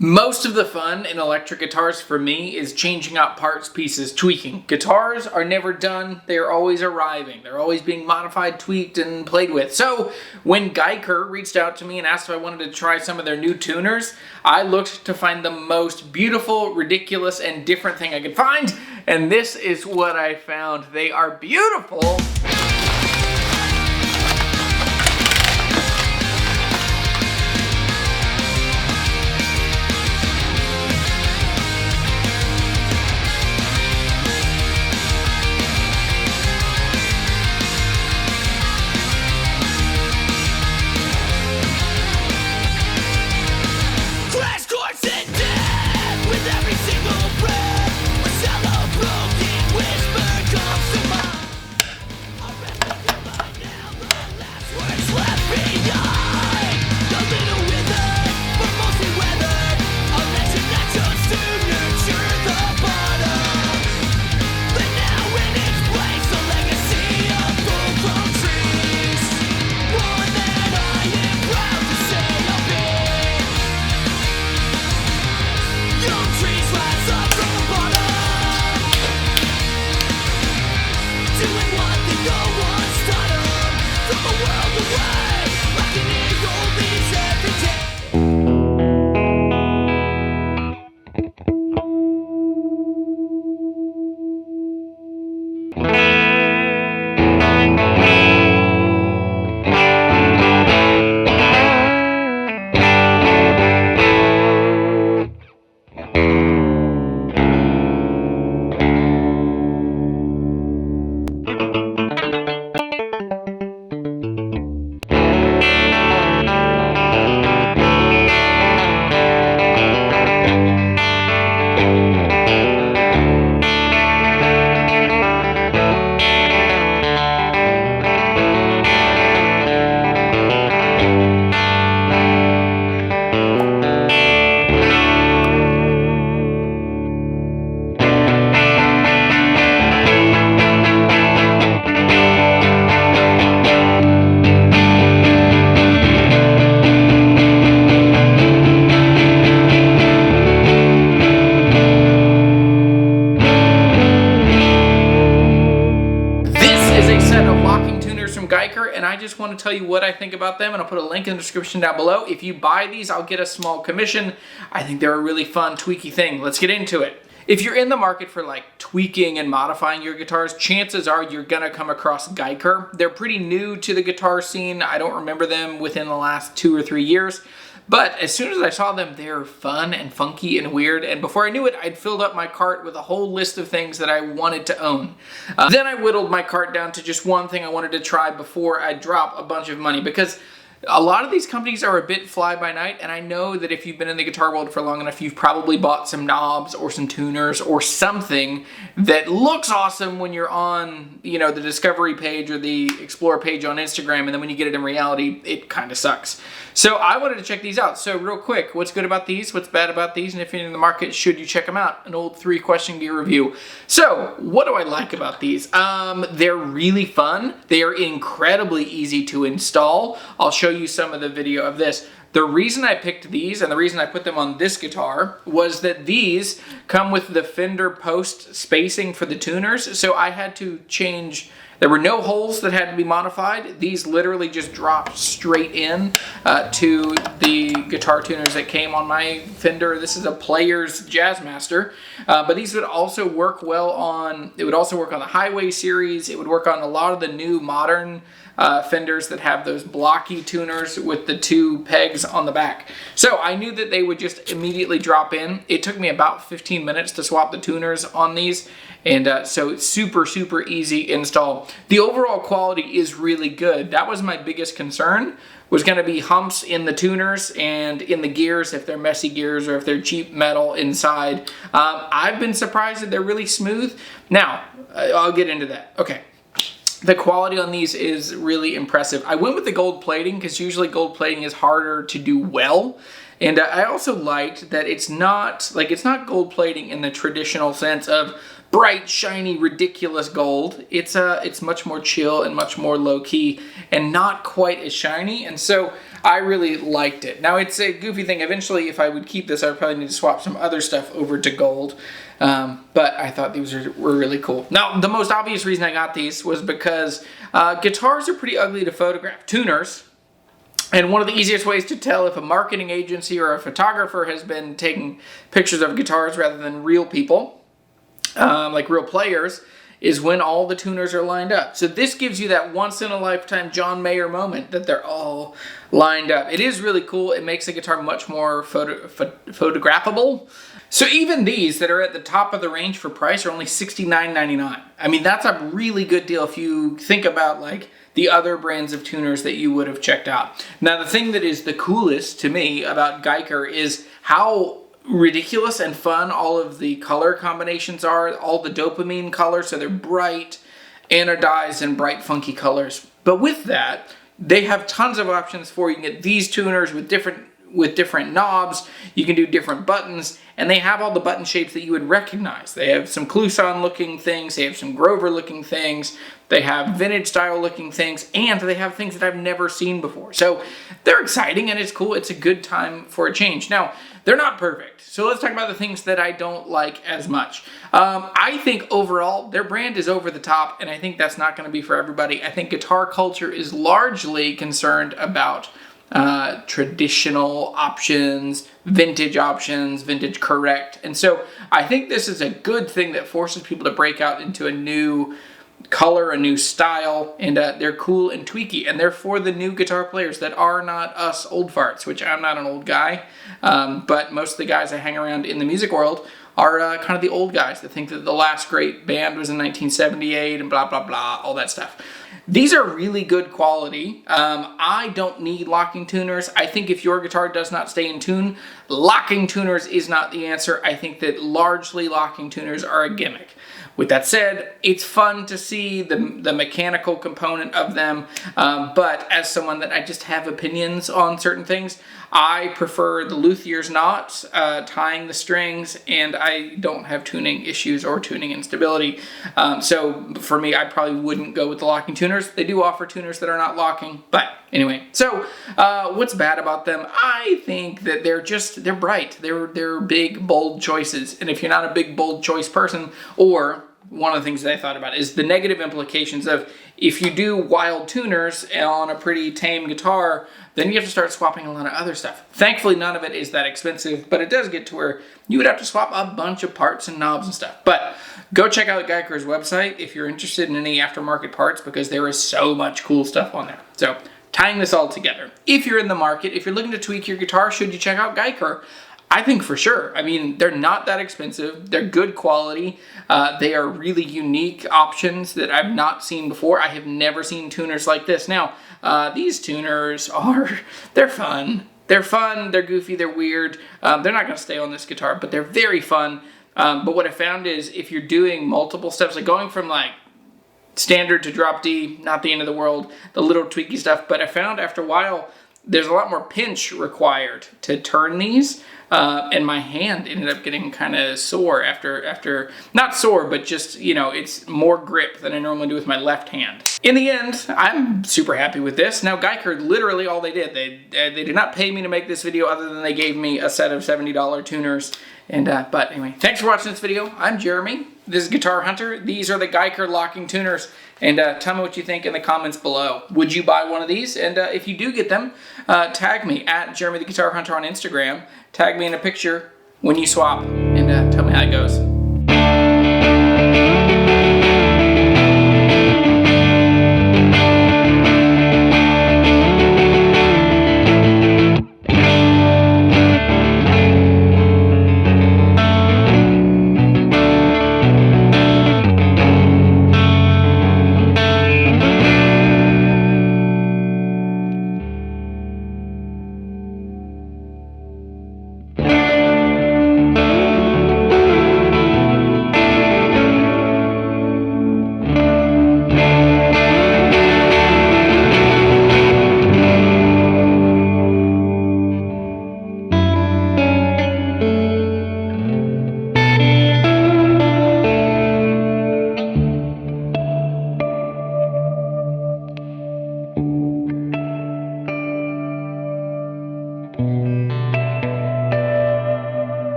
Most of the fun in electric guitars for me is changing out parts, pieces, tweaking. Guitars are never done, they are always arriving. They're always being modified, tweaked, and played with. So when Guyker reached out to me and asked if I wanted to try some of their new tuners, I looked to find the most beautiful, ridiculous, and different thing I could find, and this is what I found. They are beautiful. Guyker, and I just want to tell you what I think about them, and I'll put a link in the description down below. If you buy these, I'll get a small commission. I think they're a really fun, tweaky thing. Let's get into it. If you're in the market for like tweaking and modifying your guitars, chances are you're gonna come across Guyker. They're pretty new to the guitar scene. I don't remember them within the last 2 or 3 years. But as soon as I saw them, they're fun and funky and weird, and before I knew it, I'd filled up my cart with a whole list of things that I wanted to own. Then I whittled my cart down to just one thing I wanted to try before I drop a bunch of money, because a lot of these companies are a bit fly-by-night, and I know that if you've been in the guitar world for long enough, you've probably bought some knobs or some tuners or something that looks awesome when you're on, you know, the discovery page or the explore page on Instagram, and then when you get it in reality, it kind of sucks. So I wanted to check these out. So real quick, what's good about these? What's bad about these? And if you're in the market, should you check them out? An old 3-question gear review. So what do I like about these? They're really fun. They are incredibly easy to install. I'll show you some of the video of this. The reason I picked these and the reason I put them on this guitar was that these come with the Fender post spacing for the tuners. So I had to change. There were no holes that had to be modified. These literally just dropped straight in to the guitar tuners that came on my Fender. This is a Player's Jazzmaster, but these would also work well on, it would also work on the Highway series. It would work on a lot of the new modern Fenders that have those blocky tuners with the 2 pegs on the back. So I knew that they would just immediately drop in. It took me about 15 minutes to swap the tuners on these, and so it's super, super easy install. The overall quality is really good. That was my biggest concern, was going to be humps in the tuners and in the gears, if they're messy gears or if they're cheap metal inside. I've been surprised that they're really smooth. Now, I'll get into that. Okay. The quality on these is really impressive. I went with the gold plating because usually gold plating is harder to do well. And I also liked that it's not gold plating in the traditional sense of bright, shiny, ridiculous gold. It's much more chill and much more low key and not quite as shiny. And so I really liked it. Now, it's a goofy thing. Eventually, if I would keep this, I would probably need to swap some other stuff over to gold. But I thought these were really cool. Now, the most obvious reason I got these was because guitars are pretty ugly to photograph. Tuners. And one of the easiest ways to tell if a marketing agency or a photographer has been taking pictures of guitars rather than real people, like real players, is when all the tuners are lined up. So this gives you that once-in-a-lifetime John Mayer moment that they're all lined up. It is really cool. It makes the guitar much more photographable. So even these that are at the top of the range for price are only $69.99. I mean, that's a really good deal if you think about like the other brands of tuners that you would have checked out. Now, the thing that is the coolest to me about Guyker is how ridiculous and fun all of the color combinations are, all the dopamine colors, so they're bright, anodized, and bright, funky colors. But with that, they have tons of options for you. You can get these tuners with different knobs, you can do different buttons, and they have all the button shapes that you would recognize. They have some Kluson looking things, they have some Grover looking things, they have vintage style looking things, and they have things that I've never seen before. So they're exciting and it's cool. It's a good time for a change. Now, they're not perfect. So let's talk about the things that I don't like as much. I think overall, their brand is over the top, and I think that's not going to be for everybody. I think guitar culture is largely concerned about traditional options, vintage correct. And so I think this is a good thing that forces people to break out into a new color, a new style, and they're cool and tweaky, and they're for the new guitar players that are not us old farts, which I'm not an old guy, but most of the guys I hang around in the music world are kind of the old guys that think that the last great band was in 1978 and blah, blah, blah, all that stuff. These are really good quality. I don't need locking tuners. I think if your guitar does not stay in tune, locking tuners is not the answer. I think that largely locking tuners are a gimmick. With that said, it's fun to see the mechanical component of them, but as someone that I just have opinions on certain things, I prefer the luthier's knot, tying the strings, and I don't have tuning issues or tuning instability. So for me, I probably wouldn't go with the locking tuners. They do offer tuners that are not locking, but anyway. So what's bad about them? I think that they're bright. They're big, bold choices. And if you're not a big, bold choice person, or one of the things that I thought about is the negative implications of if you do wild tuners on a pretty tame guitar, then you have to start swapping a lot of other stuff. Thankfully, none of it is that expensive, but it does get to where you would have to swap a bunch of parts and knobs and stuff. But go check out Guyker's website if you're interested in any aftermarket parts, because there is so much cool stuff on there. So tying this all together, if you're in the market, if you're looking to tweak your guitar, should you check out Guyker? I think for sure. I mean, they're not that expensive. They're good quality. They are really unique options that I've not seen before. I have never seen tuners like this. Now, these tuners they're fun. They're fun, they're goofy, they're weird. They're not gonna stay on this guitar, but they're very fun. But what I found is if you're doing multiple steps, like going from like standard to drop D, not the end of the world, the little tweaky stuff, but I found after a while, there's a lot more pinch required to turn these. And my hand ended up getting kind of sore after, not sore, but just, you know, it's more grip than I normally do with my left hand. In the end, I'm super happy with this. Now, Guyker, literally all they did, they did not pay me to make this video other than they gave me a set of $70 tuners. And, but anyway, thanks for watching this video. I'm Jeremy. This is Guitar Hunter. These are the Guyker locking tuners. And tell me what you think in the comments below. Would you buy one of these? And if you do get them, tag me at Jeremy the Guitar Hunter on Instagram. Tag me in a picture when you swap and tell me how it goes.